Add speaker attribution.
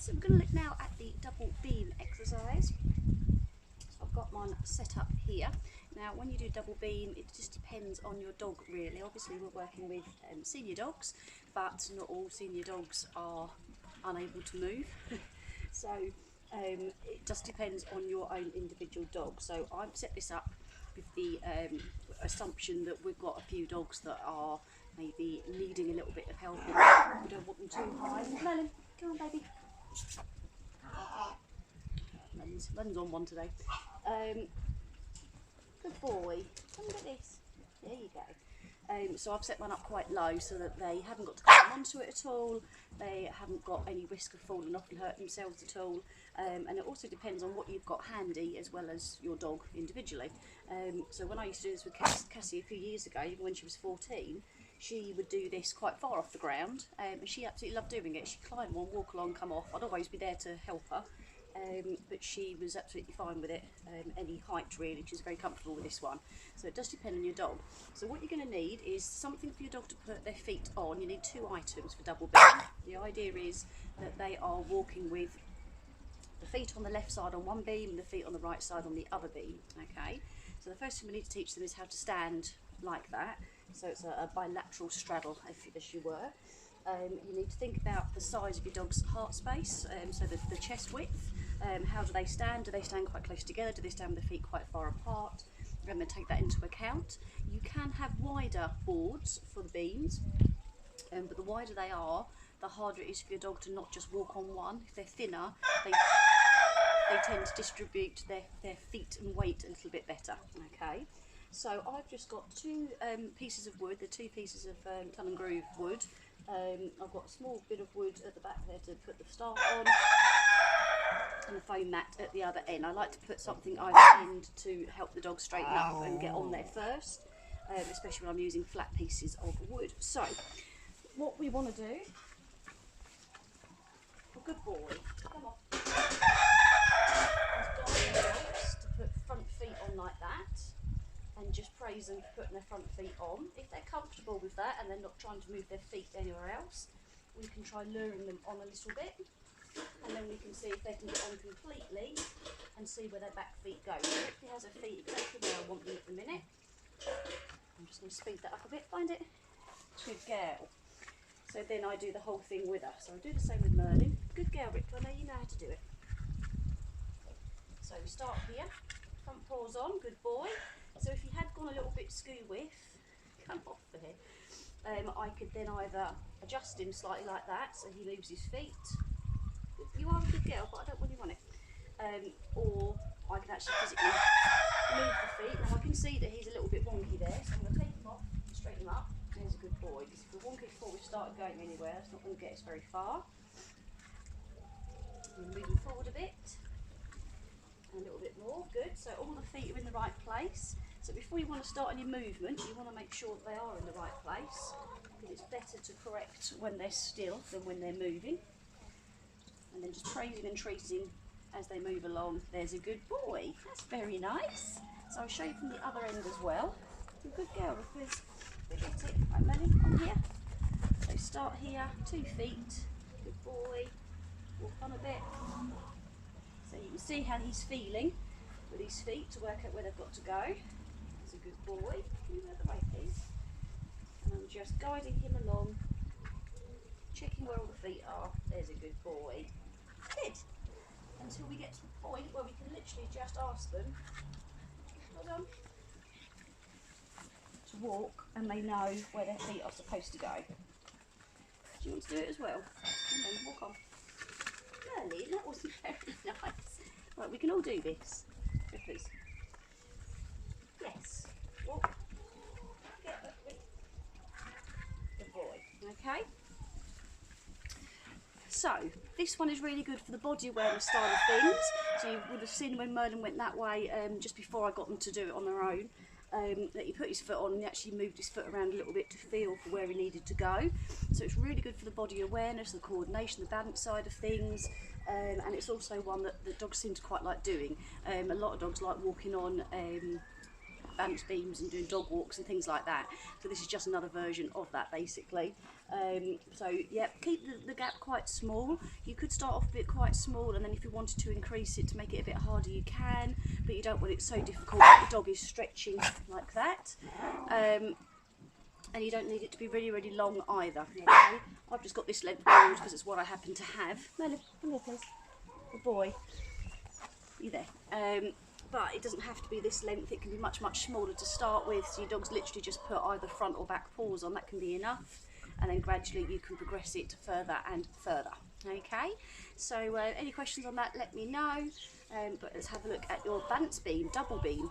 Speaker 1: So we're going to look now at the double beam exercise. So I've got mine set up here. Now when you do double beam, it just depends on your dog really. Obviously we're working with senior dogs, but not all senior dogs are unable to move. So it just depends on your own individual dog. So I've set this up with the assumption that we've got a few dogs that are maybe needing a little bit of help. And we don't want them too high. Merlin, come on baby. Merlin's on one today. Good boy. Come at this. There you go. So I've set mine up quite low so that they haven't got to climb onto it at all. They haven't got any risk of falling off and hurting themselves at all. And it also depends on what you've got handy as well as your dog individually. So when I used to do this with Cassie a few years ago, even when she was 14, she would do this quite far off the ground, and she absolutely loved doing it. She'd climb on, walk along, come off. I'd always be there to help her, but she was absolutely fine with it, any height really. She's very comfortable with this one. So it does depend on your dog. So what you're going to need is something for your dog to put their feet on. You need two items for double beam. The idea is that they are walking with the feet on the left side on one beam and the feet on the right side on the other beam. Okay, so the first thing we need to teach them is how to stand like that. So it's a bilateral straddle, as you were. You need to think about the size of your dog's heart space, so the chest width. How do they stand? Do they stand quite close together? Do they stand with their feet quite far apart? We're going to take that into account. You can have wider boards for the beams, but the wider they are, the harder it is for your dog to not just walk on one. If they're thinner, they tend to distribute their feet and weight a little bit better. Okay. So I've just got two pieces of wood, the two pieces of tongue and groove wood. I've got a small bit of wood at the back there to put the start on, and a foam mat at the other end. I like to put something either end to help the dog straighten up and get on there first, especially when I'm using flat pieces of wood. So what we want to do, a good boy, come on, is to put front feet on like that. And just praise them for putting their front feet on. If they're comfortable with that and they're not trying to move their feet anywhere else, we can try luring them on a little bit, and then we can see if they can get on completely and see where their back feet go. Ripley has her feet exactly where I want them at the minute. I'm just going to speed that up a bit, find it. Good girl. So then I do the whole thing with her. So I do the same with Merlin. Good girl, Ripley, I know you know how to do it. So we start here, front paws on, good boy. So if you had gone a little bit skew with, come off there, I could then either adjust him slightly like that so he moves his feet. You are a good girl, but I don't really want it. Or I can actually physically move the feet. Now I can see that he's a little bit wonky there, so I'm going to take him off, straighten him up. There's a good boy, because if we're wonky before we started going anywhere, it's not going to get us very far. And moving forward a bit. A little bit more, good. So all the feet are in the right place. So before you want to start any movement, you want to make sure that they are in the right place, because it's better to correct when they're still than when they're moving. And then just praising and treating as they move along. There's a good boy. That's very nice. So I'll show you from the other end as well. You're a good girl, because we get it. Right, Melly, on here. So start here, 2 feet. Good boy. Walk on a bit. So you can see how he's feeling with his feet to work out where they've got to go. He's a good boy. Can you move the way, please? And I'm just guiding him along, checking where all the feet are. There's a good boy. Good. Until we get to the point where we can literally just ask them, hold on, to walk, and they know where their feet are supposed to go. Do you want to do it as well? And then walk on. Merlin, that wasn't very nice. Right, we can all do this. Go, please. Yes. Walk. Good boy. Okay. So this one is really good for the body awareness style of things. So you would have seen when Merlin went that way just before I got them to do it on their own. That he put his foot on and he actually moved his foot around a little bit to feel for where he needed to go. So it's really good for the body awareness, the coordination, the balance side of things, and it's also one that the dogs seem to quite like doing. A lot of dogs like walking on balance beams and doing dog walks and things like that. So this is just another version of that basically. So yeah, keep the gap quite small. You could start off a bit quite small, and then if you wanted to increase it to make it a bit harder, you can, but you don't want it so difficult that the dog is stretching like that. And you don't need it to be really, really long either. Okay? I've just got this length board because it's what I happen to have. Merlin, come here please. Good boy. You there? But it doesn't have to be this length. It can be much, much smaller to start with. So your dog's literally just put either front or back paws on. That can be enough. And then gradually you can progress it further and further. Okay? So any questions on that, let me know. But let's have a look at your balance beam, double beam.